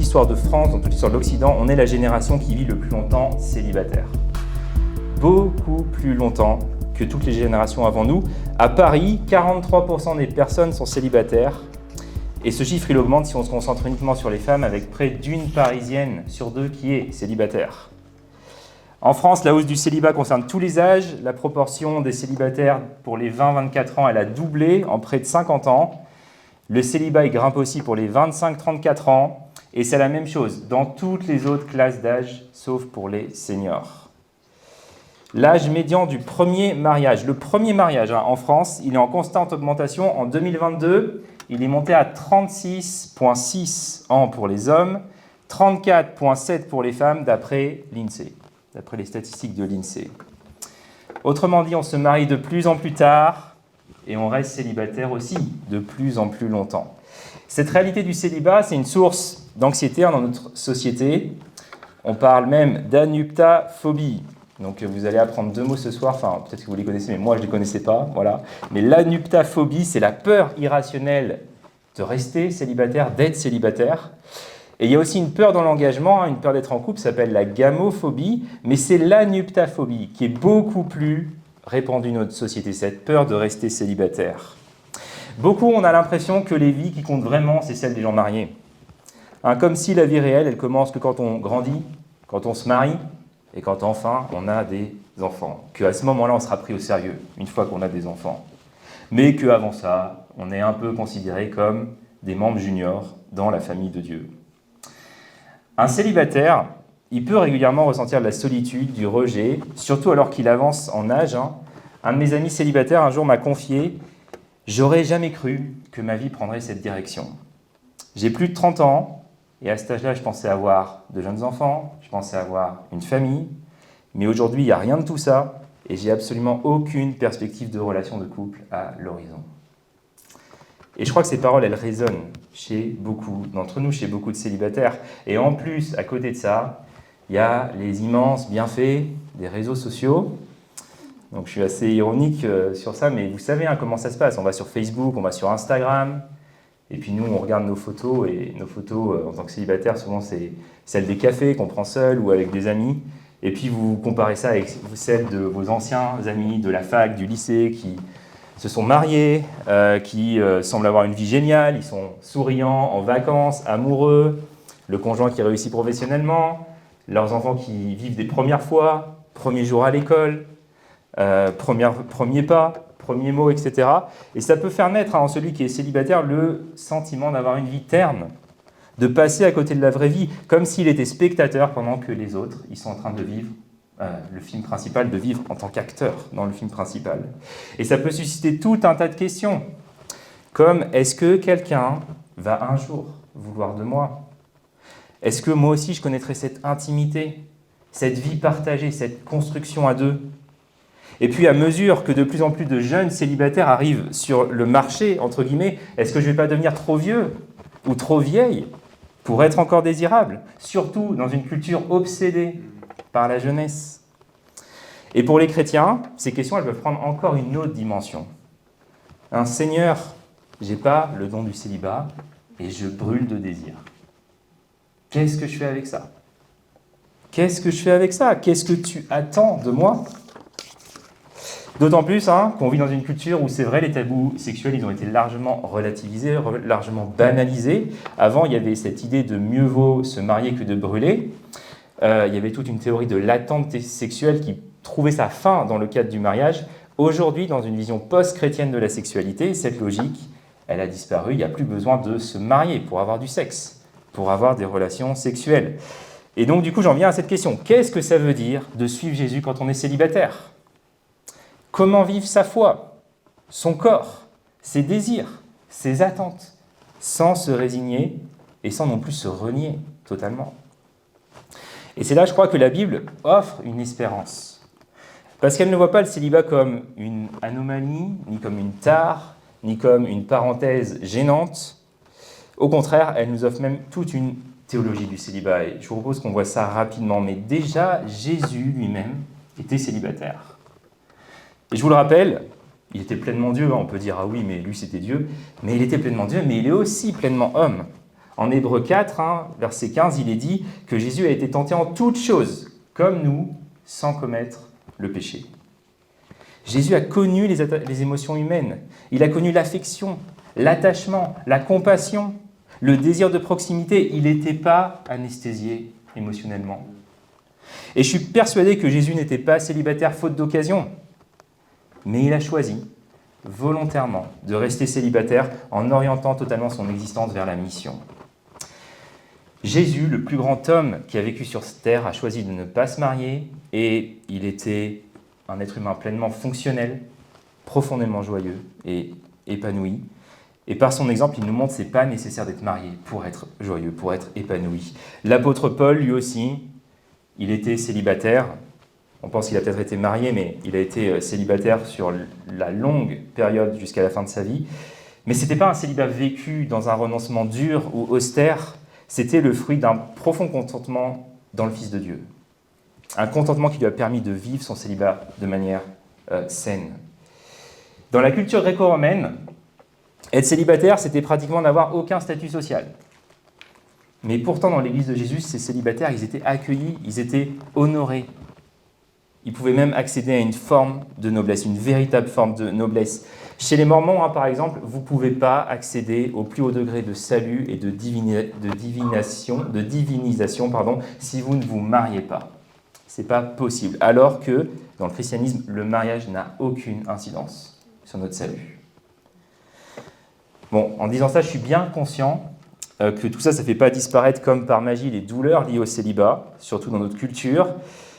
l'histoire de France, dans toute l'histoire de l'Occident, on est la génération qui vit le plus longtemps célibataire. Beaucoup plus longtemps que toutes les générations avant nous. À Paris, 43% des personnes sont célibataires. Et ce chiffre, il augmente si on se concentre uniquement sur les femmes, avec près d'une Parisienne sur deux qui est célibataire. En France, la hausse du célibat concerne tous les âges. La proportion des célibataires pour les 20-24 ans, elle a doublé en près de 50 ans. Le célibat, il grimpe aussi pour les 25-34 ans. Et c'est la même chose dans toutes les autres classes d'âge, sauf pour les seniors. L'âge médian du premier mariage. Le premier mariage en France, il est en constante augmentation. En 2022, il est monté à 36,6 ans pour les hommes, 34,7 pour les femmes, d'après l'INSEE, d'après les statistiques de l'INSEE. Autrement dit, on se marie de plus en plus tard et on reste célibataire aussi de plus en plus longtemps. Cette réalité du célibat, c'est une source d'anxiété dans notre société. On parle même d'anuptaphobie. Donc vous allez apprendre deux mots ce soir, enfin peut-être que vous les connaissez, mais moi je ne les connaissais pas, voilà. Mais l'anuptaphobie, c'est la peur irrationnelle de rester célibataire, d'être célibataire. Et il y a aussi une peur dans l'engagement, une peur d'être en couple, ça s'appelle la gamophobie, mais c'est l'anuptaphobie qui est beaucoup plus répandue dans notre société, cette peur de rester célibataire. Beaucoup, on a l'impression que les vies qui comptent vraiment, c'est celles des gens mariés. Comme si la vie réelle, elle commence que quand on grandit, quand on se marie, et quand enfin on a des enfants. Qu'à ce moment-là, on sera pris au sérieux, une fois qu'on a des enfants. Mais qu'avant ça, on est un peu considéré comme des membres juniors dans la famille de Dieu. Un célibataire, il peut régulièrement ressentir de la solitude, du rejet, surtout alors qu'il avance en âge. Un de mes amis célibataires un jour m'a confié « J'aurais jamais cru que ma vie prendrait cette direction. J'ai plus de 30 ans, et à cet âge-là, je pensais avoir de jeunes enfants, je pensais avoir une famille, mais aujourd'hui, il n'y a rien de tout ça, et j'ai absolument aucune perspective de relation de couple à l'horizon. » Et je crois que ces paroles, elles résonnent chez beaucoup d'entre nous, chez beaucoup de célibataires. Et en plus, à côté de ça, il y a les immenses bienfaits des réseaux sociaux. Donc je suis assez ironique sur ça, mais vous savez comment ça se passe. On va sur Facebook, on va sur Instagram, et puis nous, on regarde nos photos, et nos photos en tant que célibataire, souvent c'est celles des cafés qu'on prend seul ou avec des amis. Et puis vous comparez ça avec celles de vos anciens amis de la fac, du lycée, qui se sont mariés, qui semblent avoir une vie géniale, ils sont souriants, en vacances, amoureux, le conjoint qui réussit professionnellement, leurs enfants qui vivent des premières fois, premier jour à l'école, premier pas, premier mot, etc. Et ça peut faire naître en celui qui est célibataire le sentiment d'avoir une vie terne, de passer à côté de la vraie vie, comme s'il était spectateur pendant que les autres, ils sont en train de vivre le film principal, de vivre en tant qu'acteur dans le film principal. Et ça peut susciter tout un tas de questions, comme est-ce que quelqu'un va un jour vouloir de moi? Est-ce que moi aussi je connaîtrai cette intimité, cette vie partagée, cette construction à deux? Et puis à mesure que de plus en plus de jeunes célibataires arrivent sur le marché, entre guillemets, est-ce que je ne vais pas devenir trop vieux ou trop vieille pour être encore désirable? Surtout dans une culture obsédée par la jeunesse. Et pour les chrétiens, ces questions, elles peuvent prendre encore une autre dimension. Seigneur, je n'ai pas le don du célibat et je brûle de désir. Qu'est-ce que je fais avec ça? Qu'est-ce que je fais avec ça? Qu'est-ce que tu attends de moi? D'autant plus qu'on vit dans une culture où c'est vrai, les tabous sexuels, ils ont été largement relativisés, largement banalisés. Avant, il y avait cette idée de mieux vaut se marier que de brûler. Il y avait toute une théorie de l'attente sexuelle qui trouvait sa fin dans le cadre du mariage. Aujourd'hui, dans une vision post-chrétienne de la sexualité, cette logique, elle a disparu. Il n'y a plus besoin de se marier pour avoir du sexe, pour avoir des relations sexuelles. Et donc, du coup, j'en viens à cette question. Qu'est-ce que ça veut dire de suivre Jésus quand on est célibataire? Comment vivre sa foi, son corps, ses désirs, ses attentes, sans se résigner et sans non plus se renier totalement? Et c'est là, je crois, que la Bible offre une espérance. Parce qu'elle ne voit pas le célibat comme une anomalie, ni comme une tare, ni comme une parenthèse gênante. Au contraire, elle nous offre même toute une théologie du célibat. Et je vous propose qu'on voit ça rapidement. Mais déjà, Jésus lui-même était célibataire. Et je vous le rappelle, il était pleinement Dieu. On peut dire, ah oui, mais lui c'était Dieu. Mais il était pleinement Dieu, mais il est aussi pleinement homme. En Hébreux 4, verset 15, il est dit que Jésus a été tenté en toutes choses, comme nous, sans commettre le péché. Jésus a connu les émotions humaines. Il a connu l'affection, l'attachement, la compassion, le désir de proximité. Il n'était pas anesthésié émotionnellement. Et je suis persuadé que Jésus n'était pas célibataire faute d'occasion. Mais il a choisi volontairement de rester célibataire en orientant totalement son existence vers la mission. Jésus, le plus grand homme qui a vécu sur cette terre, a choisi de ne pas se marier et il était un être humain pleinement fonctionnel, profondément joyeux et épanoui. Et par son exemple, il nous montre que ce n'est pas nécessaire d'être marié pour être joyeux, pour être épanoui. L'apôtre Paul, lui aussi, il était célibataire. On pense qu'il a peut-être été marié, mais il a été célibataire sur la longue période jusqu'à la fin de sa vie. Mais ce n'était pas un célibat vécu dans un renoncement dur ou austère, c'était le fruit d'un profond contentement dans le Fils de Dieu. Un contentement qui lui a permis de vivre son célibat de manière saine. Dans la culture gréco-romaine, être célibataire, c'était pratiquement n'avoir aucun statut social. Mais pourtant, dans l'Église de Jésus, ces célibataires, ils étaient accueillis, ils étaient honorés. Ils pouvaient même accéder à une forme de noblesse, une véritable forme de noblesse. Chez les Mormons, par exemple, vous ne pouvez pas accéder au plus haut degré de salut et de divinisation si vous ne vous mariez pas. Ce n'est pas possible. Alors que dans le christianisme, le mariage n'a aucune incidence sur notre salut. Bon, en disant ça, je suis bien conscient que tout ça ne fait pas disparaître comme par magie les douleurs liées au célibat, surtout dans notre culture.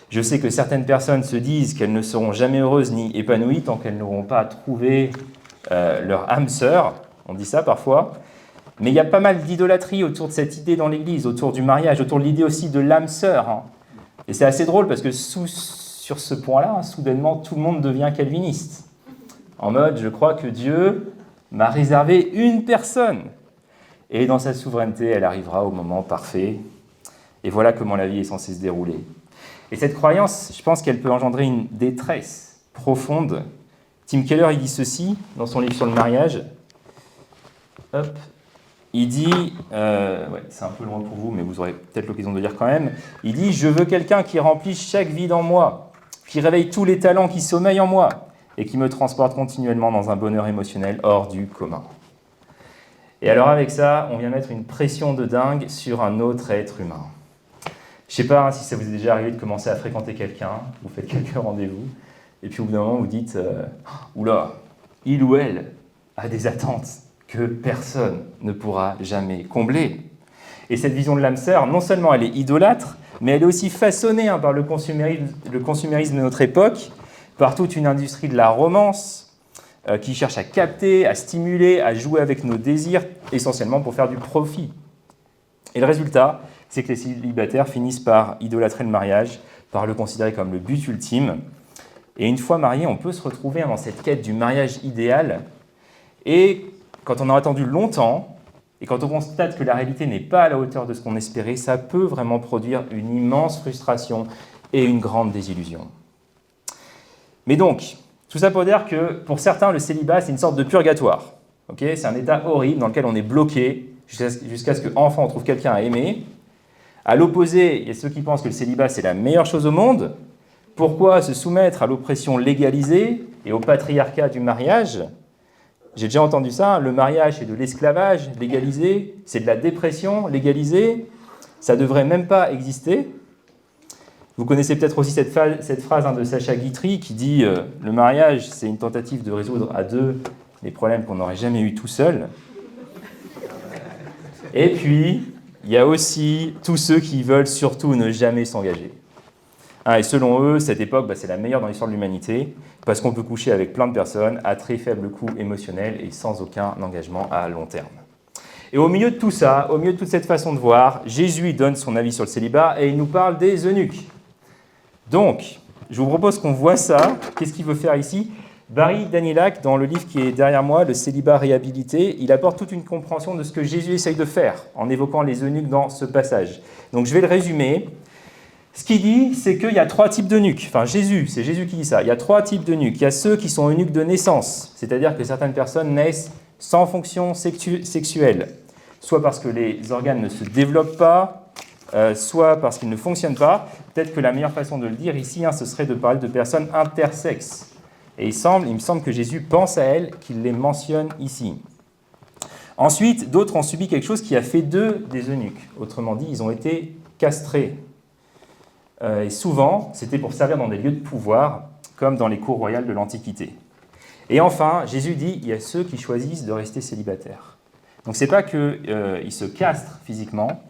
Je sais que certaines personnes se disent qu'elles ne seront jamais heureuses ni épanouies tant qu'elles n'auront pas trouvé leur âme sœur. On dit ça parfois. Mais il y a pas mal d'idolâtrie autour de cette idée dans l'Église, autour du mariage, autour de l'idée aussi de l'âme sœur. Et c'est assez drôle parce que sur ce point-là, soudainement, tout le monde devient calviniste. En mode, je crois que Dieu m'a réservé une personne. Et dans sa souveraineté, elle arrivera au moment parfait. Et voilà comment la vie est censée se dérouler. Et cette croyance, je pense qu'elle peut engendrer une détresse profonde. Tim Keller, il dit ceci dans son livre sur le mariage. Hop. Il dit, c'est un peu loin pour vous, mais vous aurez peut-être l'occasion de le lire quand même. Il dit « Je veux quelqu'un qui remplisse chaque vide en moi, qui réveille tous les talents qui sommeillent en moi et qui me transporte continuellement dans un bonheur émotionnel hors du commun. » Et alors avec ça, on vient mettre une pression de dingue sur un autre être humain. Je ne sais pas si ça vous est déjà arrivé de commencer à fréquenter quelqu'un, vous faites quelques rendez-vous, et puis au bout d'un moment, vous dites « Oula, il ou elle a des attentes que personne ne pourra jamais combler. » Et cette vision de l'âme sœur, non seulement elle est idolâtre, mais elle est aussi façonnée par le consumérisme de notre époque, par toute une industrie de la romance qui cherche à capter, à stimuler, à jouer avec nos désirs, essentiellement pour faire du profit. Et le résultat, c'est que les célibataires finissent par idolâtrer le mariage, par le considérer comme le but ultime. Et une fois marié, on peut se retrouver dans cette quête du mariage idéal. Et quand on a attendu longtemps, et quand on constate que la réalité n'est pas à la hauteur de ce qu'on espérait, ça peut vraiment produire une immense frustration et une grande désillusion. Mais donc, tout ça pour dire que pour certains, le célibat, c'est une sorte de purgatoire. Okay, c'est un état horrible dans lequel on est bloqué jusqu'à ce qu'enfin on trouve quelqu'un à aimer. À l'opposé, il y a ceux qui pensent que le célibat, c'est la meilleure chose au monde. Pourquoi se soumettre à l'oppression légalisée et au patriarcat du mariage ? J'ai déjà entendu ça, le mariage, c'est de l'esclavage légalisé, c'est de la dépression légalisée, ça ne devrait même pas exister. Vous connaissez peut-être aussi cette phrase de Sacha Guitry qui dit « Le mariage, c'est une tentative de résoudre à deux les problèmes qu'on n'aurait jamais eu tout seul. » Et puis, il y a aussi tous ceux qui veulent surtout ne jamais s'engager. Et selon eux, cette époque, c'est la meilleure dans l'histoire de l'humanité, parce qu'on peut coucher avec plein de personnes à très faible coût émotionnel et sans aucun engagement à long terme. Et au milieu de tout ça, au milieu de toute cette façon de voir, Jésus donne son avis sur le célibat et il nous parle des eunuques. Donc, je vous propose qu'on voit ça. Qu'est-ce qu'il veut faire ici ? Barry Danielak, dans le livre qui est derrière moi, Le célibat réhabilité, il apporte toute une compréhension de ce que Jésus essaye de faire en évoquant les eunuques dans ce passage. Donc je vais le résumer. Ce qu'il dit, c'est qu'il y a trois types d'eunuques. Enfin, c'est Jésus qui dit ça. Il y a trois types d'eunuques. Il y a ceux qui sont eunuques de naissance, c'est-à-dire que certaines personnes naissent sans fonction sexuelle. soit parce que les organes ne se développent pas, soit parce qu'ils ne fonctionnent pas. Peut-être que la meilleure façon de le dire ici, ce serait de parler de personnes intersexes. Et il me semble que Jésus pense à elles, qu'il les mentionne ici. Ensuite, d'autres ont subi quelque chose qui a fait d'eux des eunuques. Autrement dit, ils ont été castrés. Et souvent, c'était pour servir dans des lieux de pouvoir, comme dans les cours royales de l'Antiquité. Et enfin, Jésus dit, il y a ceux qui choisissent de rester célibataires. Donc ce n'est pas qu'ils se castrent physiquement,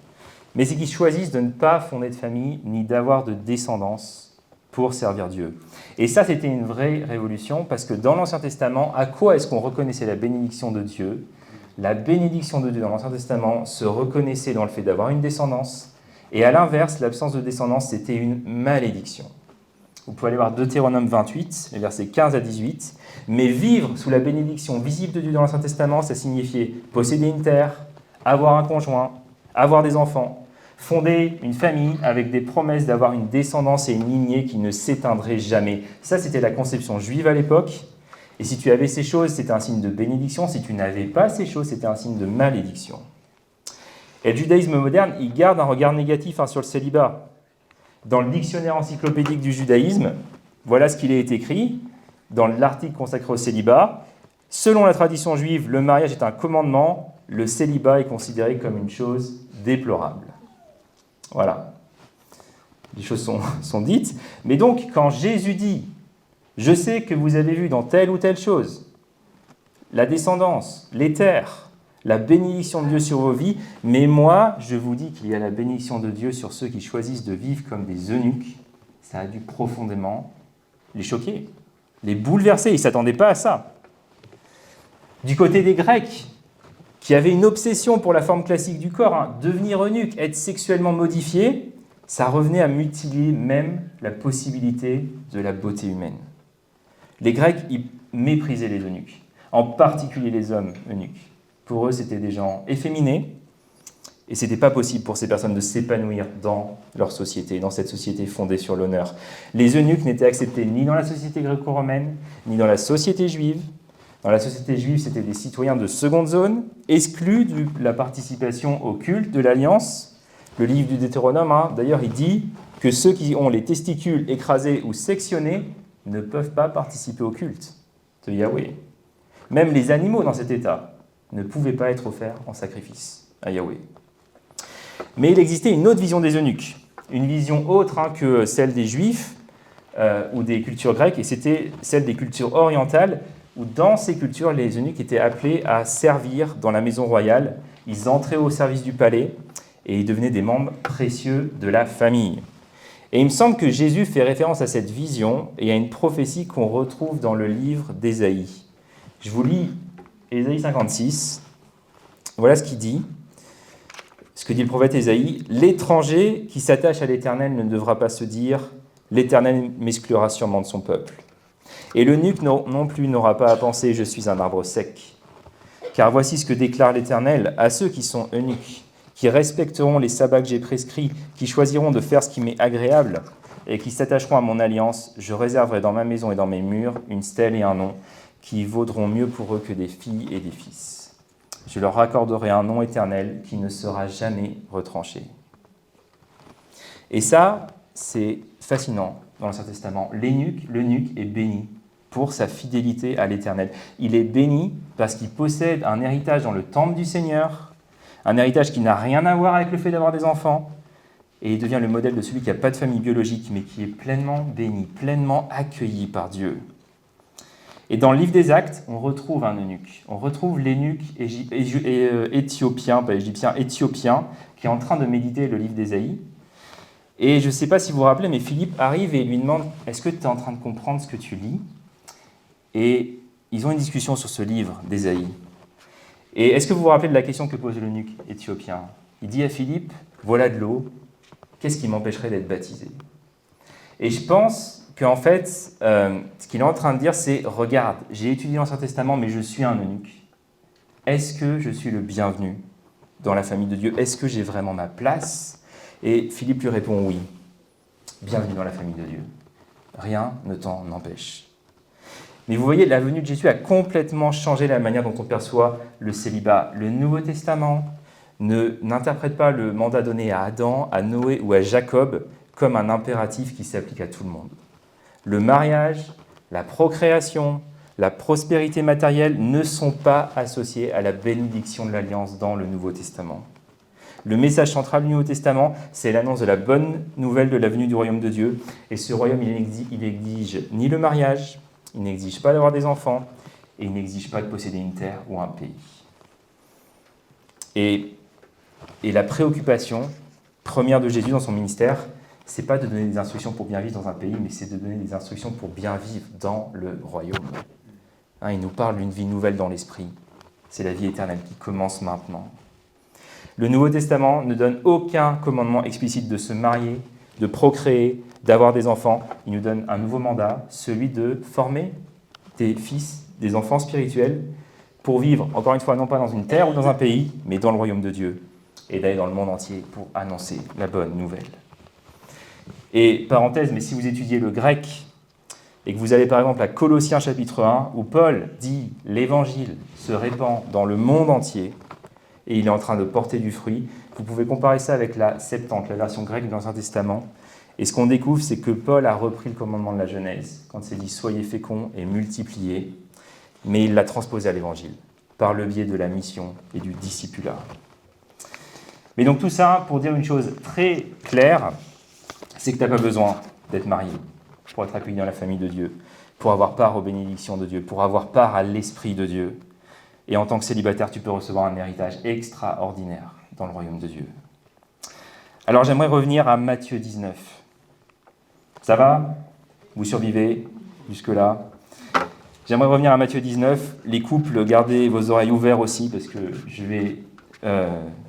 mais c'est qu'ils choisissent de ne pas fonder de famille, ni d'avoir de descendance pour servir Dieu. Et ça, c'était une vraie révolution, parce que dans l'Ancien Testament, à quoi est-ce qu'on reconnaissait la bénédiction de Dieu ? La bénédiction de Dieu dans l'Ancien Testament se reconnaissait dans le fait d'avoir une descendance, et à l'inverse, l'absence de descendance, c'était une malédiction. Vous pouvez aller voir Deutéronome 28, les versets 15 à 18. Mais vivre sous la bénédiction visible de Dieu dans l'Ancien Testament, ça signifiait posséder une terre, avoir un conjoint, avoir des enfants, fonder une famille avec des promesses d'avoir une descendance et une lignée qui ne s'éteindrait jamais. Ça, c'était la conception juive à l'époque. Et si tu avais ces choses, c'était un signe de bénédiction. Si tu n'avais pas ces choses, c'était un signe de malédiction. Et le judaïsme moderne, il garde un regard négatif sur le célibat. Dans le dictionnaire encyclopédique du judaïsme, voilà ce qu'il est écrit dans l'article consacré au célibat. Selon la tradition juive, le mariage est un commandement, le célibat est considéré comme une chose déplorable. Voilà. Les choses sont dites. Mais donc, quand Jésus dit « Je sais que vous avez vu dans telle ou telle chose la descendance, les terres, la bénédiction de Dieu sur vos vies, mais moi, je vous dis qu'il y a la bénédiction de Dieu sur ceux qui choisissent de vivre comme des eunuques. » Ça a dû profondément les choquer, les bouleverser. Ils ne s'attendaient pas à ça. Du côté des Grecs, qui avaient une obsession pour la forme classique du corps, devenir eunuque, être sexuellement modifié, ça revenait à mutiler même la possibilité de la beauté humaine. Les Grecs, ils méprisaient les eunuques, en particulier les hommes eunuques. Pour eux, c'était des gens efféminés, et ce n'était pas possible pour ces personnes de s'épanouir dans leur société, dans cette société fondée sur l'honneur. Les eunuques n'étaient acceptés ni dans la société gréco-romaine, ni dans la société juive. Dans la société juive, c'était des citoyens de seconde zone, exclus de la participation au culte de l'Alliance. Le livre du Deutéronome, d'ailleurs, il dit que ceux qui ont les testicules écrasés ou sectionnés ne peuvent pas participer au culte de Yahweh. Même les animaux dans cet état ne pouvaient pas être offerts en sacrifice à Yahweh. Mais il existait une autre vision des eunuques, une vision autre que celle des Juifs ou des cultures grecques, et c'était celle des cultures orientales, où dans ces cultures, les eunuques étaient appelés à servir dans la maison royale. Ils entraient au service du palais et ils devenaient des membres précieux de la famille. Et il me semble que Jésus fait référence à cette vision et à une prophétie qu'on retrouve dans le livre d'Ésaïe. Je vous lis Ésaïe 56. Voilà ce qu'il dit. Ce que dit le prophète Ésaïe. « L'étranger qui s'attache à l'Éternel ne devra pas se dire « L'Éternel m'exclura sûrement de son peuple ». Et l'eunuque non plus n'aura pas à penser « Je suis un arbre sec ». Car voici ce que déclare l'Éternel à ceux qui sont eunuques, qui respecteront les sabbats que j'ai prescrits, qui choisiront de faire ce qui m'est agréable et qui s'attacheront à mon alliance, je réserverai dans ma maison et dans mes murs une stèle et un nom qui vaudront mieux pour eux que des filles et des fils. Je leur accorderai un nom éternel qui ne sera jamais retranché. Et ça, c'est fascinant dans l'Ancien Testament. L'eunuque est béni pour sa fidélité à l'Éternel. Il est béni parce qu'il possède un héritage dans le temple du Seigneur, un héritage qui n'a rien à voir avec le fait d'avoir des enfants, et il devient le modèle de celui qui n'a pas de famille biologique, mais qui est pleinement béni, pleinement accueilli par Dieu. Et dans le livre des Actes, on retrouve un eunuque. On retrouve l'eunuque éthiopien, pas égyptien, éthiopien, qui est en train de méditer le livre d'Ésaïe. Et je ne sais pas si vous vous rappelez, mais Philippe arrive et lui demande « Est-ce que tu es en train de comprendre ce que tu lis ?» Et ils ont une discussion sur ce livre d'Ésaïe. Et est-ce que vous vous rappelez de la question que pose l'eunuque éthiopien ? Il dit à Philippe « Voilà de l'eau, qu'est-ce qui m'empêcherait d'être baptisé ?» Et je pense qu'en fait, ce qu'il est en train de dire, c'est « Regarde, j'ai étudié l'Ancien Testament, mais je suis un eunuque. Est-ce que je suis le bienvenu dans la famille de Dieu ? Est-ce que j'ai vraiment ma place ?» Et Philippe lui répond « Oui, bienvenue dans la famille de Dieu. Rien ne t'en empêche. » Mais vous voyez, la venue de Jésus a complètement changé la manière dont on perçoit le célibat. Le Nouveau Testament n'interprète pas le mandat donné à Adam, à Noé ou à Jacob comme un impératif qui s'applique à tout le monde. Le mariage, la procréation, la prospérité matérielle ne sont pas associés à la bénédiction de l'Alliance dans le Nouveau Testament. Le message central du Nouveau Testament, c'est l'annonce de la bonne nouvelle de la venue du royaume de Dieu. Et ce royaume, il n'exige ni le mariage, il n'exige pas d'avoir des enfants, et il n'exige pas de posséder une terre ou un pays. Et la préoccupation première de Jésus dans son ministère, c'est pas de donner des instructions pour bien vivre dans un pays, mais c'est de donner des instructions pour bien vivre dans le royaume. Il nous parle d'une vie nouvelle dans l'esprit. C'est la vie éternelle qui commence maintenant. Le Nouveau Testament ne donne aucun commandement explicite de se marier, de procréer, d'avoir des enfants. Il nous donne un nouveau mandat, celui de former des fils, des enfants spirituels, pour vivre, encore une fois, non pas dans une terre ou dans un pays, mais dans le royaume de Dieu, et d'aller dans le monde entier pour annoncer la bonne nouvelle. Et parenthèse, mais si vous étudiez le grec, et que vous allez par exemple à Colossiens chapitre 1, où Paul dit « L'évangile se répand dans le monde entier », et il est en train de porter du fruit, vous pouvez comparer ça avec la Septante, la version grecque de l'Ancien Testament, et ce qu'on découvre, c'est que Paul a repris le commandement de la Genèse, quand il dit « Soyez féconds et multipliez », mais il l'a transposé à l'Évangile, par le biais de la mission et du discipulat. Mais donc tout ça, pour dire une chose très claire, c'est que tu n'as pas besoin d'être marié pour être accueilli dans la famille de Dieu, pour avoir part aux bénédictions de Dieu, pour avoir part à l'Esprit de Dieu. Et en tant que célibataire, tu peux recevoir un héritage extraordinaire dans le royaume de Dieu. Alors j'aimerais revenir à Matthieu 19. Ça va? Vous survivez jusque-là? J'aimerais revenir à Matthieu 19. Les couples, gardez vos oreilles ouvertes aussi, parce que je vais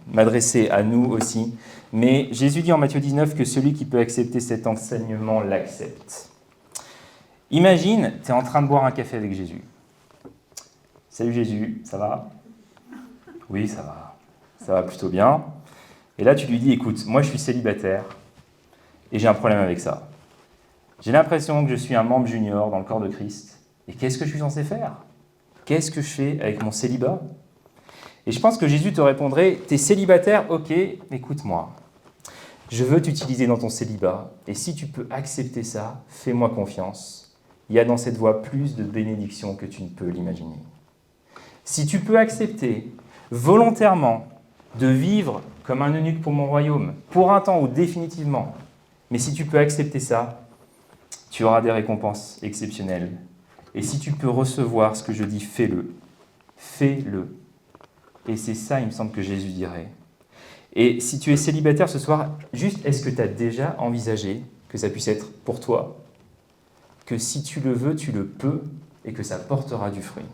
m'adresser à nous aussi. Mais Jésus dit en Matthieu 19 que celui qui peut accepter cet enseignement l'accepte. Imagine, tu es en train de boire un café avec Jésus. Salut Jésus, ça va? Oui, ça va. Ça va plutôt bien. Et là, tu lui dis, écoute, moi je suis célibataire et j'ai un problème avec ça. J'ai l'impression que je suis un membre junior dans le corps de Christ. Et qu'est-ce que je suis censé faire? Qu'est-ce que je fais avec mon célibat? Et je pense que Jésus te répondrait, t'es célibataire, ok, écoute-moi. Je veux t'utiliser dans ton célibat, et si tu peux accepter ça, fais-moi confiance. Il y a dans cette voie plus de bénédictions que tu ne peux l'imaginer. Si tu peux accepter volontairement de vivre comme un eunuque pour mon royaume, pour un temps ou définitivement, mais si tu peux accepter ça, tu auras des récompenses exceptionnelles. Et si tu peux recevoir ce que je dis, fais-le. Fais-le. Et c'est ça, il me semble, que Jésus dirait. Et si tu es célibataire ce soir, juste, est-ce que tu as déjà envisagé que ça puisse être pour toi? Que si tu le veux, tu le peux, et que ça portera du fruit.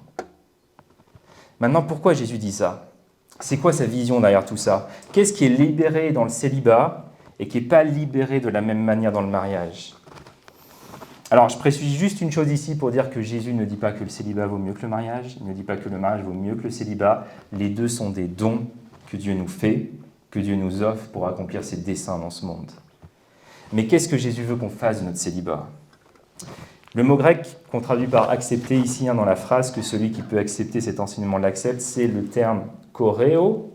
Maintenant, pourquoi Jésus dit ça? C'est quoi sa vision derrière tout ça? Qu'est-ce qui est libéré dans le célibat et qui n'est pas libéré de la même manière dans le mariage? Alors, je précise juste une chose ici pour dire que Jésus ne dit pas que le célibat vaut mieux que le mariage, il ne dit pas que le mariage vaut mieux que le célibat. Les deux sont des dons que Dieu nous fait, que Dieu nous offre pour accomplir ses desseins dans ce monde. Mais qu'est-ce que Jésus veut qu'on fasse de notre célibat? Le mot grec qu'on traduit par « accepter » ici, dans la phrase que celui qui peut accepter cet enseignement l'accepte, c'est le terme « choreo ».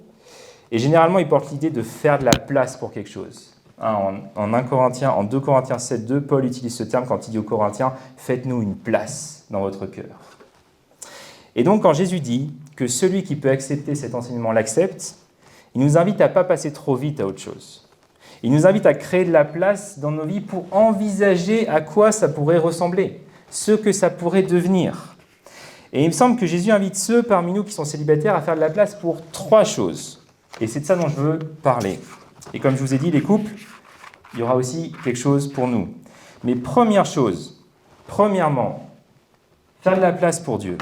Et généralement, il porte l'idée de faire de la place pour quelque chose. En 2 Corinthiens 7.2, Paul utilise ce terme quand il dit aux Corinthiens « faites-nous une place dans votre cœur ». Et donc, quand Jésus dit que celui qui peut accepter cet enseignement l'accepte, il nous invite à ne pas passer trop vite à autre chose. Il nous invite à créer de la place dans nos vies pour envisager à quoi ça pourrait ressembler, ce que ça pourrait devenir. Et il me semble que Jésus invite ceux parmi nous qui sont célibataires à faire de la place pour 3 choses. Et c'est de ça dont je veux parler. Et comme je vous ai dit, les couples, il y aura aussi quelque chose pour nous. Mais premièrement, faire de la place pour Dieu.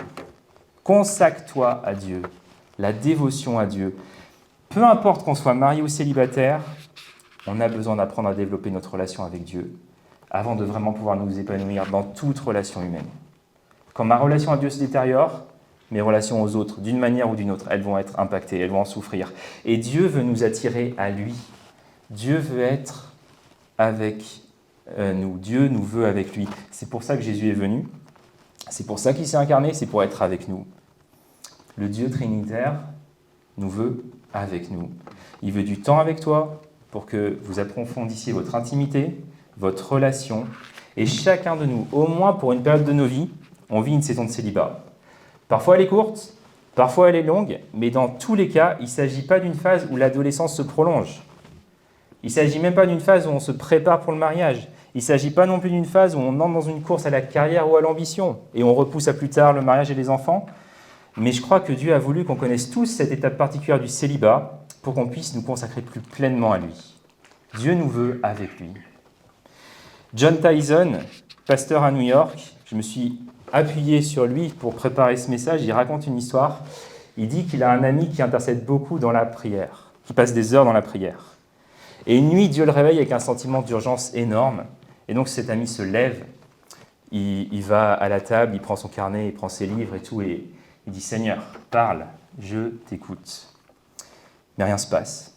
Consacre-toi à Dieu, la dévotion à Dieu. Peu importe qu'on soit marié ou célibataire, on a besoin d'apprendre à développer notre relation avec Dieu avant de vraiment pouvoir nous épanouir dans toute relation humaine. Quand ma relation à Dieu se détériore, mes relations aux autres, d'une manière ou d'une autre, elles vont être impactées, elles vont en souffrir. Et Dieu veut nous attirer à lui. Dieu veut être avec nous. Dieu nous veut avec lui. C'est pour ça que Jésus est venu. C'est pour ça qu'il s'est incarné, c'est pour être avec nous. Le Dieu trinitaire nous veut avec nous. Il veut du temps avec toi pour que vous approfondissiez votre intimité, votre relation. Et chacun de nous, au moins pour une période de nos vies, on vit une saison de célibat. Parfois elle est courte, parfois elle est longue, mais dans tous les cas, il ne s'agit pas d'une phase où l'adolescence se prolonge. Il ne s'agit même pas d'une phase où on se prépare pour le mariage. Il ne s'agit pas non plus d'une phase où on entre dans une course à la carrière ou à l'ambition et on repousse à plus tard le mariage et les enfants. Mais je crois que Dieu a voulu qu'on connaisse tous cette étape particulière du célibat pour qu'on puisse nous consacrer plus pleinement à lui. Dieu nous veut avec lui. John Tyson, pasteur à New York, je me suis appuyé sur lui pour préparer ce message. Il raconte une histoire. Il dit qu'il a un ami qui intercède beaucoup dans la prière, qui passe des heures dans la prière. Et une nuit, Dieu le réveille avec un sentiment d'urgence énorme. Et donc cet ami se lève, il va à la table, il prend son carnet, il prend ses livres et tout, et il dit « Seigneur, parle, je t'écoute ». Mais rien ne se passe.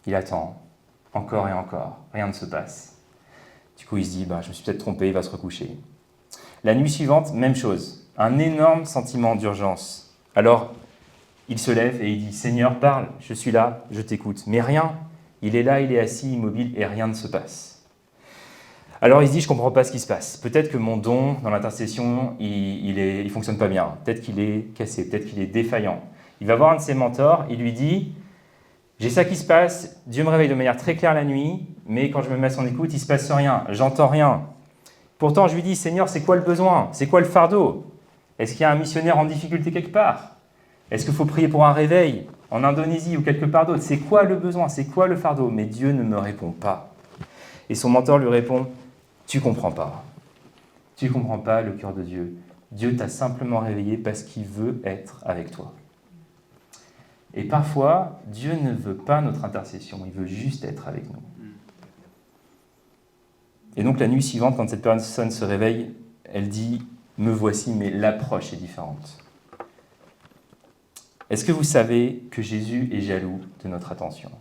Il attend, encore et encore, rien ne se passe. Du coup, il se dit « je me suis peut-être trompé », il va se recoucher. La nuit suivante, même chose, un énorme sentiment d'urgence. Alors, il se lève et il dit « Seigneur, parle, je suis là, je t'écoute ». Mais rien, il est là, il est assis, immobile, et rien ne se passe. Alors il se dit, je ne comprends pas ce qui se passe. Peut-être que mon don dans l'intercession, il fonctionne pas bien. Peut-être qu'il est cassé, peut-être qu'il est défaillant. Il va voir un de ses mentors, il lui dit, j'ai ça qui se passe, Dieu me réveille de manière très claire la nuit, mais quand je me mets à son écoute, il ne se passe rien, j'entends rien. Pourtant, je lui dis, Seigneur, c'est quoi le besoin? C'est quoi le fardeau? Est-ce qu'il y a un missionnaire en difficulté quelque part? Est-ce qu'il faut prier pour un réveil en Indonésie ou quelque part d'autre? C'est quoi le besoin? C'est quoi le fardeau? Mais Dieu ne me répond pas. Et son mentor lui répond, tu ne comprends pas. Tu ne comprends pas le cœur de Dieu. Dieu t'a simplement réveillé parce qu'il veut être avec toi. Et parfois, Dieu ne veut pas notre intercession, il veut juste être avec nous. Et donc la nuit suivante, quand cette personne se réveille, elle dit « Me voici, mais l'approche est différente ». Est-ce que vous savez que Jésus est jaloux de notre attention?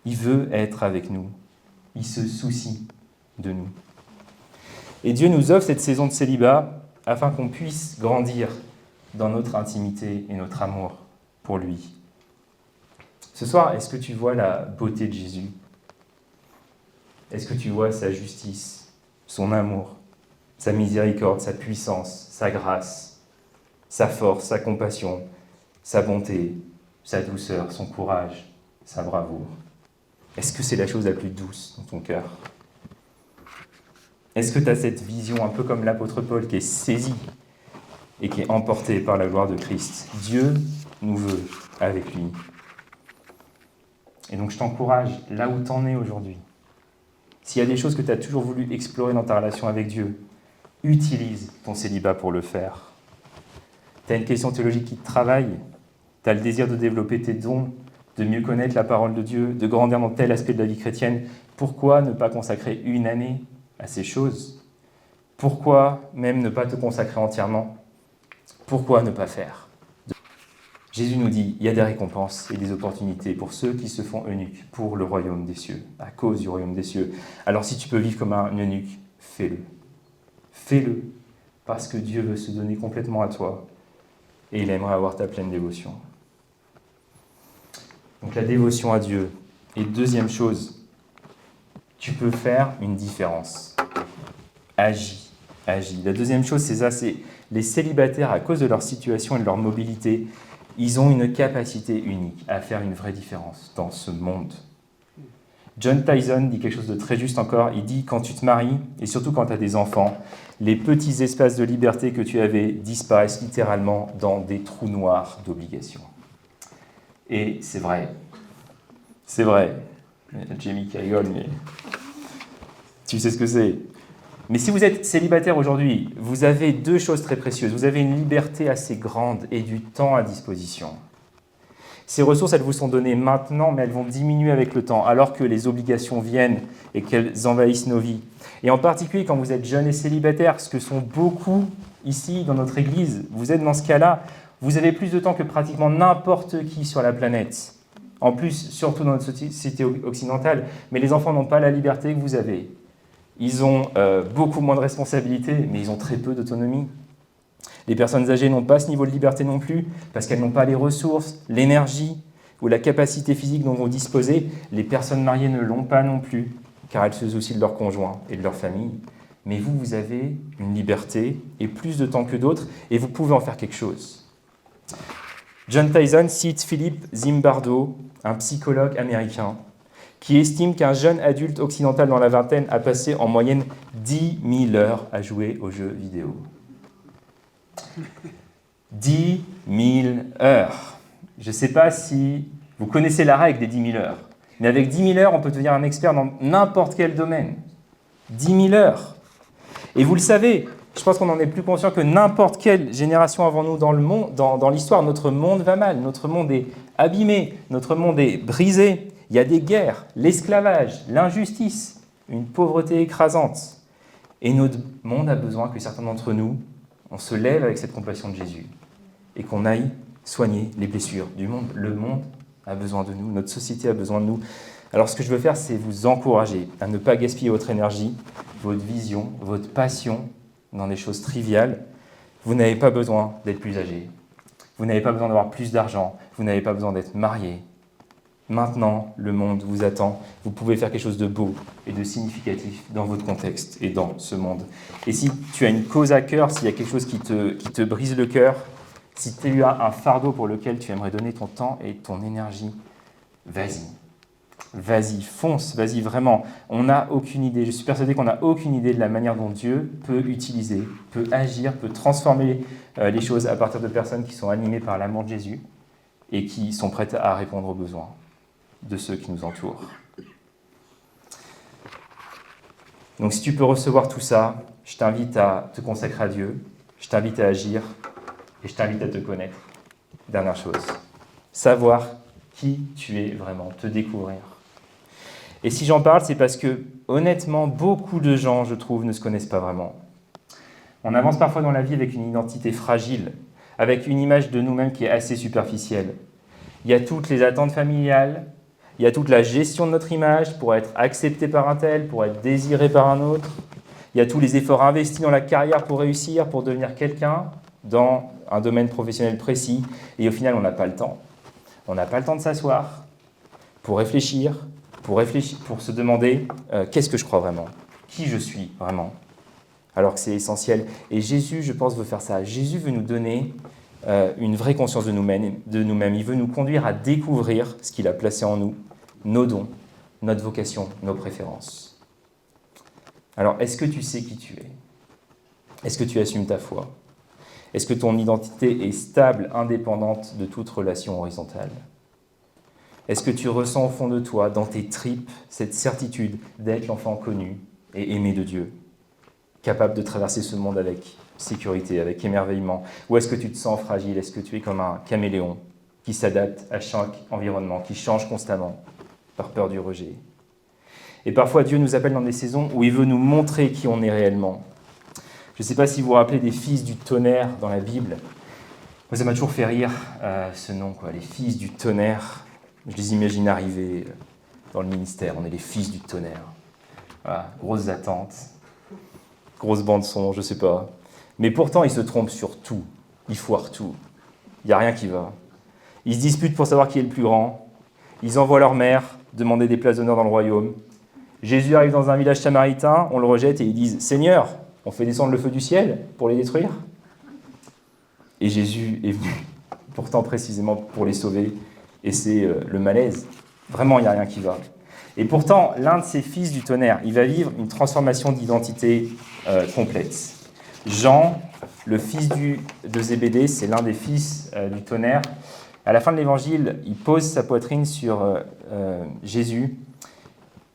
Il veut être avec nous. Il se soucie de nous. Et Dieu nous offre cette saison de célibat afin qu'on puisse grandir dans notre intimité et notre amour pour lui. Ce soir, est-ce que tu vois la beauté de Jésus? Est-ce que tu vois sa justice, son amour, sa miséricorde, sa puissance, sa grâce, sa force, sa compassion, sa bonté, sa douceur, son courage, sa bravoure? Est-ce que c'est la chose la plus douce dans ton cœur? Est-ce que tu as cette vision un peu comme l'apôtre Paul qui est saisie et qui est emportée par la gloire de Christ? Dieu nous veut avec lui. Et donc je t'encourage, là où tu en es aujourd'hui, s'il y a des choses que tu as toujours voulu explorer dans ta relation avec Dieu, utilise ton célibat pour le faire. Tu as une question théologique qui te travaille, tu as le désir de développer tes dons, de mieux connaître la parole de Dieu, de grandir dans tel aspect de la vie chrétienne. Pourquoi ne pas consacrer une année à ces choses? Pourquoi même ne pas te consacrer entièrement? Pourquoi ne pas faire? Jésus nous dit, il y a des récompenses et des opportunités pour ceux qui se font eunuques pour le royaume des cieux, à cause du royaume des cieux. Alors si tu peux vivre comme un eunuque, fais-le. Fais-le, parce que Dieu veut se donner complètement à toi et il aimerait avoir ta pleine dévotion. Donc la dévotion à Dieu. Et deuxième chose, tu peux faire une différence. Agis, agis. La deuxième chose, c'est ça, c'est les célibataires, à cause de leur situation et de leur mobilité, ils ont une capacité unique à faire une vraie différence dans ce monde. John Tyson dit quelque chose de très juste encore. Il dit, quand tu te maries, et surtout quand tu as des enfants, les petits espaces de liberté que tu avais disparaissent littéralement dans des trous noirs d'obligation. Et c'est vrai. C'est vrai. Jamie qui rigole, mais tu sais ce que c'est. Mais si vous êtes célibataire aujourd'hui, vous avez deux choses très précieuses. Vous avez une liberté assez grande et du temps à disposition. Ces ressources, elles vous sont données maintenant, mais elles vont diminuer avec le temps, alors que les obligations viennent et qu'elles envahissent nos vies. Et en particulier quand vous êtes jeune et célibataire, ce que sont beaucoup ici dans notre Église, vous êtes dans ce cas-là, vous avez plus de temps que pratiquement n'importe qui sur la planète. En plus, surtout dans notre société occidentale, mais les enfants n'ont pas la liberté que vous avez. Ils ont beaucoup moins de responsabilités, mais ils ont très peu d'autonomie. Les personnes âgées n'ont pas ce niveau de liberté non plus, parce qu'elles n'ont pas les ressources, l'énergie ou la capacité physique dont vous disposez. Les personnes mariées ne l'ont pas non plus, car elles se soucient de leur conjoint et de leur famille. Mais vous, vous avez une liberté et plus de temps que d'autres, et vous pouvez en faire quelque chose. John Tyson cite Philippe Zimbardo, un psychologue américain, qui estime qu'un jeune adulte occidental dans la vingtaine a passé en moyenne 10 000 heures à jouer aux jeux vidéo. 10 000 heures. Je ne sais pas si vous connaissez la règle des 10 000 heures, mais avec 10 000 heures, on peut devenir un expert dans n'importe quel domaine. 10 000 heures. Et vous le savez, je pense qu'on en est plus conscient que n'importe quelle génération avant nous dans le monde, dans l'histoire. Notre monde va mal, notre monde est abîmé, notre monde est brisé. Il y a des guerres, l'esclavage, l'injustice, une pauvreté écrasante. Et notre monde a besoin que certains d'entre nous, on se lève avec cette compassion de Jésus et qu'on aille soigner les blessures du monde. Le monde a besoin de nous, notre société a besoin de nous. Alors ce que je veux faire, c'est vous encourager à ne pas gaspiller votre énergie, votre vision, votre passion dans des choses triviales. Vous n'avez pas besoin d'être plus âgé. Vous n'avez pas besoin d'avoir plus d'argent. Vous n'avez pas besoin d'être marié. Maintenant, le monde vous attend. Vous pouvez faire quelque chose de beau et de significatif dans votre contexte et dans ce monde. Et si tu as une cause à cœur, s'il y a quelque chose qui te brise le cœur, si tu as un fardeau pour lequel tu aimerais donner ton temps et ton énergie, vas-y. Vas-y, fonce, vas-y, vraiment. On n'a aucune idée, je suis persuadé qu'on n'a aucune idée de la manière dont Dieu peut utiliser, peut agir, peut transformer les choses à partir de personnes qui sont animées par l'amour de Jésus et qui sont prêtes à répondre aux besoins de ceux qui nous entourent. Donc si tu peux recevoir tout ça, je t'invite à te consacrer à Dieu, je t'invite à agir et je t'invite à te connaître. Dernière chose, savoir qui tu es vraiment, te découvrir. Et si j'en parle, c'est parce que, honnêtement, beaucoup de gens, je trouve, ne se connaissent pas vraiment. On avance parfois dans la vie avec une identité fragile, avec une image de nous-mêmes qui est assez superficielle. Il y a toutes les attentes familiales, il y a toute la gestion de notre image pour être accepté par un tel, pour être désiré par un autre. Il y a tous les efforts investis dans la carrière pour réussir, pour devenir quelqu'un dans un domaine professionnel précis. Et au final, on n'a pas le temps. On n'a pas le temps de s'asseoir pour réfléchir, pour se demander qu'est-ce que je crois vraiment, qui je suis vraiment, alors que c'est essentiel. Et Jésus, je pense, veut faire ça. Jésus veut nous donner une vraie conscience de nous-mêmes. Il veut nous conduire à découvrir ce qu'il a placé en nous, nos dons, notre vocation, nos préférences. Alors, est-ce que tu sais qui tu es? Est-ce que tu assumes ta foi? Est-ce que ton identité est stable, indépendante de toute relation horizontale? Est-ce que tu ressens au fond de toi, dans tes tripes, cette certitude d'être l'enfant connu et aimé de Dieu, capable de traverser ce monde avec sécurité, avec émerveillement? Ou est-ce que tu te sens fragile? Est-ce que tu es comme un caméléon qui s'adapte à chaque environnement, qui change constamment par peur du rejet? Et parfois, Dieu nous appelle dans des saisons où il veut nous montrer qui on est réellement. Je ne sais pas si vous vous rappelez des fils du tonnerre dans la Bible. Moi, ça m'a toujours fait rire, ce nom, quoi, les fils du tonnerre. Je les imagine arriver dans le ministère. On est les fils du tonnerre. Voilà, grosses attentes, grosse bande-son, je ne sais pas. Mais pourtant, ils se trompent sur tout. Ils foirent tout. Il n'y a rien qui va. Ils se disputent pour savoir qui est le plus grand. Ils envoient leur mère demander des places d'honneur dans le royaume. Jésus arrive dans un village samaritain, on le rejette et ils disent « Seigneur, on fait descendre le feu du ciel pour les détruire ?» Et Jésus est venu, pourtant précisément pour les sauver. Et c'est le malaise. Vraiment, il n'y a rien qui va. Et pourtant, l'un de ces fils du tonnerre, il va vivre une transformation d'identité complète. Jean, le fils de Zébédée, c'est l'un des fils du tonnerre. À la fin de l'évangile, il pose sa poitrine sur Jésus.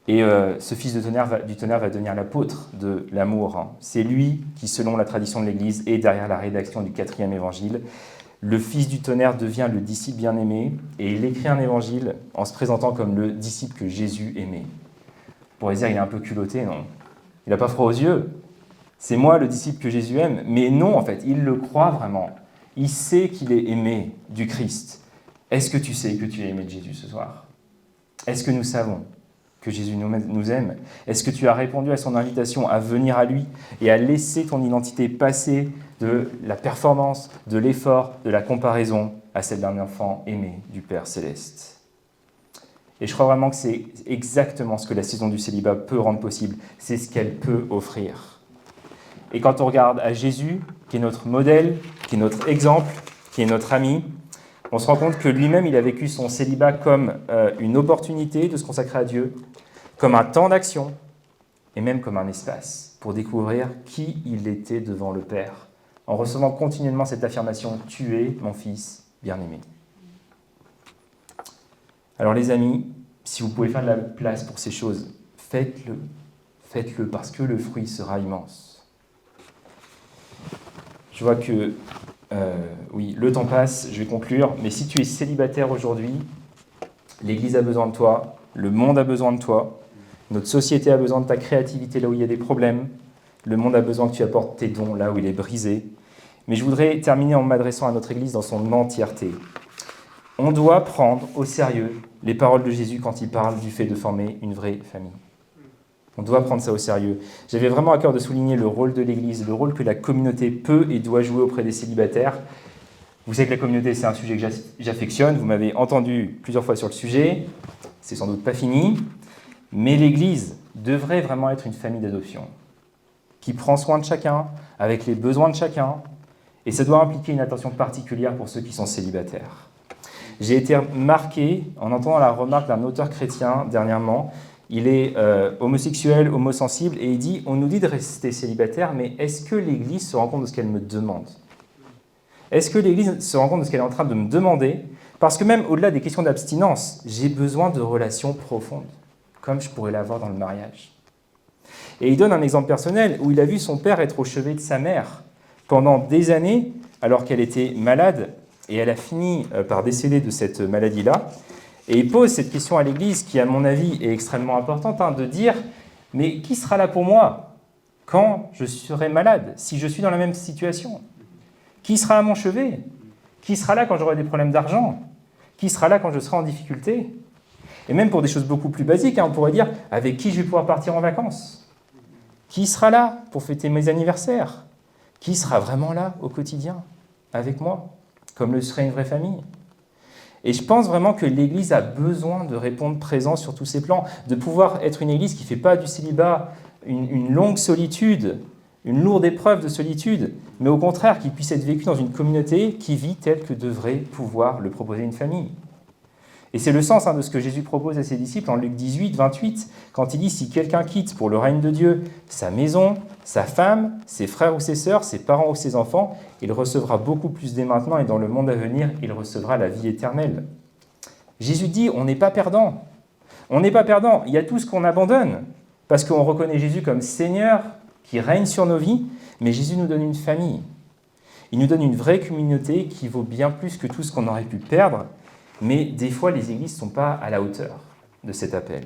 Et ce fils du tonnerre va devenir l'apôtre de l'amour. Hein. C'est lui qui, selon la tradition de l'Église, est derrière la rédaction du 4e évangile. Le fils du tonnerre devient le disciple bien-aimé et il écrit un évangile en se présentant comme le disciple que Jésus aimait. On pourrait dire, il est un peu culotté, non? Il n'a pas froid aux yeux. C'est moi le disciple que Jésus aime. Mais non, en fait, il le croit vraiment. Il sait qu'il est aimé du Christ. Est-ce que tu sais que tu es aimé de Jésus ce soir? Est-ce que nous savons que Jésus nous aime? Est-ce que tu as répondu à son invitation à venir à lui et à laisser ton identité passer de la performance, de l'effort, de la comparaison à celle d'un enfant aimé du Père Céleste. Et je crois vraiment que c'est exactement ce que la saison du célibat peut rendre possible. C'est ce qu'elle peut offrir. Et quand on regarde à Jésus, qui est notre modèle, qui est notre exemple, qui est notre ami, on se rend compte que lui-même, il a vécu son célibat comme une opportunité de se consacrer à Dieu, comme un temps d'action, et même comme un espace pour découvrir qui il était devant le Père, en recevant continuellement cette affirmation « Tu es mon Fils bien-aimé ». Alors les amis, si vous pouvez faire de la place pour ces choses, faites-le. Faites-le parce que le fruit sera immense. Je vois que, oui, le temps passe, je vais conclure, mais si tu es célibataire aujourd'hui, l'Église a besoin de toi, le monde a besoin de toi, notre société a besoin de ta créativité là où il y a des problèmes, le monde a besoin que tu apportes tes dons là où il est brisé. Mais je voudrais terminer en m'adressant à notre Église dans son entièreté. On doit prendre au sérieux les paroles de Jésus quand il parle du fait de former une vraie famille. On doit prendre ça au sérieux. J'avais vraiment à cœur de souligner le rôle de l'Église, le rôle que la communauté peut et doit jouer auprès des célibataires. Vous savez que la communauté, c'est un sujet que j'affectionne. Vous m'avez entendu plusieurs fois sur le sujet. C'est sans doute pas fini. Mais l'Église devrait vraiment être une famille d'adoption qui prend soin de chacun, avec les besoins de chacun. Et ça doit impliquer une attention particulière pour ceux qui sont célibataires. J'ai été marqué en entendant la remarque d'un auteur chrétien dernièrement. Il est homosexuel, homosensible, et il dit « On nous dit de rester célibataire, mais est-ce que l'Église se rend compte de ce qu'elle me demande ? Est-ce que l'Église se rend compte de ce qu'elle est en train de me demander ? Parce que même au-delà des questions d'abstinence, j'ai besoin de relations profondes, comme je pourrais l'avoir dans le mariage. » Et il donne un exemple personnel où il a vu son père être au chevet de sa mère pendant des années, alors qu'elle était malade, et elle a fini par décéder de cette maladie-là. Et il pose cette question à l'Église qui, à mon avis, est extrêmement importante, de dire « Mais qui sera là pour moi quand je serai malade, si je suis dans la même situation ? Qui sera à mon chevet ? Qui sera là quand j'aurai des problèmes d'argent ? Qui sera là quand je serai en difficulté ?» Et même pour des choses beaucoup plus basiques, on pourrait dire « Avec qui je vais pouvoir partir en vacances ? Qui sera là pour fêter mes anniversaires ? Qui sera vraiment là au quotidien avec moi ? Comme le serait une vraie famille. » Et je pense vraiment que l'Église a besoin de répondre présent sur tous ces plans, de pouvoir être une Église qui ne fait pas du célibat une longue solitude, une lourde épreuve de solitude, mais au contraire qui puisse être vécue dans une communauté qui vit telle que devrait pouvoir le proposer une famille. Et c'est le sens de ce que Jésus propose à ses disciples en Luc 18, 28, quand il dit « Si quelqu'un quitte pour le règne de Dieu sa maison, sa femme, ses frères ou ses sœurs, ses parents ou ses enfants, il recevra beaucoup plus dès maintenant et dans le monde à venir, il recevra la vie éternelle. » Jésus dit « On n'est pas perdant. On n'est pas perdant. Il y a tout ce qu'on abandonne parce qu'on reconnaît Jésus comme Seigneur qui règne sur nos vies, mais Jésus nous donne une famille. Il nous donne une vraie communauté qui vaut bien plus que tout ce qu'on aurait pu perdre. Mais des fois, les églises ne sont pas à la hauteur de cet appel.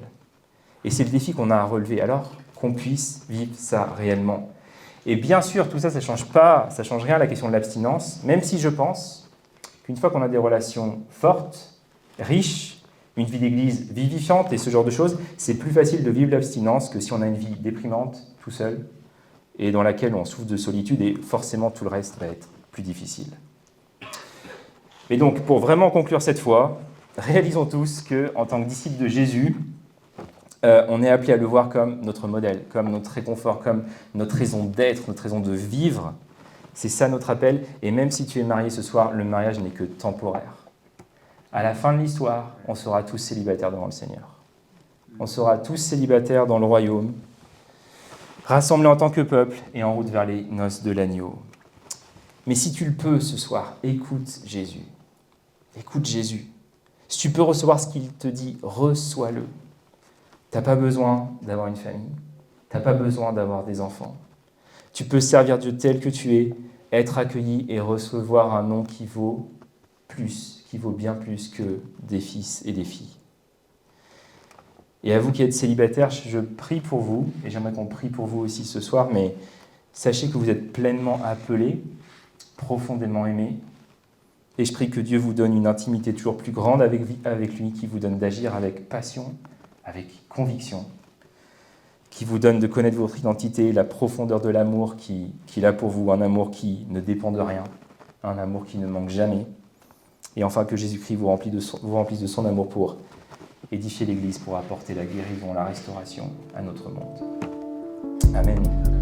Et c'est le défi qu'on a à relever, alors qu'on puisse vivre ça réellement. Et bien sûr, tout ça, ça ne change rien à la question de l'abstinence, même si je pense qu'une fois qu'on a des relations fortes, riches, une vie d'église vivifiante et ce genre de choses, c'est plus facile de vivre l'abstinence que si on a une vie déprimante, tout seul, et dans laquelle on souffre de solitude, et forcément tout le reste va être plus difficile. Et donc, pour vraiment conclure cette fois, réalisons tous qu'en tant que disciples de Jésus, on est appelé à le voir comme notre modèle, comme notre réconfort, comme notre raison d'être, notre raison de vivre. C'est ça notre appel. Et même si tu es marié ce soir, le mariage n'est que temporaire. À la fin de l'histoire, on sera tous célibataires devant le Seigneur. On sera tous célibataires dans le royaume, rassemblés en tant que peuple et en route vers les noces de l'agneau. Mais si tu le peux ce soir, écoute Jésus. Écoute Jésus. Si tu peux recevoir ce qu'il te dit, reçois-le. Tu n'as pas besoin d'avoir une famille. Tu n'as pas besoin d'avoir des enfants. Tu peux servir Dieu tel que tu es, être accueilli et recevoir un nom qui vaut plus, qui vaut bien plus que des fils et des filles. Et à vous qui êtes célibataires, je prie pour vous, et j'aimerais qu'on prie pour vous aussi ce soir, mais sachez que vous êtes pleinement appelés, profondément aimés, et je prie que Dieu vous donne une intimité toujours plus grande avec lui, qui vous donne d'agir avec passion, avec conviction, qui vous donne de connaître votre identité, la profondeur de l'amour qu'il a pour vous, un amour qui ne dépend de rien, un amour qui ne manque jamais. Et enfin, que Jésus-Christ vous remplisse de son amour pour édifier l'Église, pour apporter la guérison, la restauration à notre monde. Amen.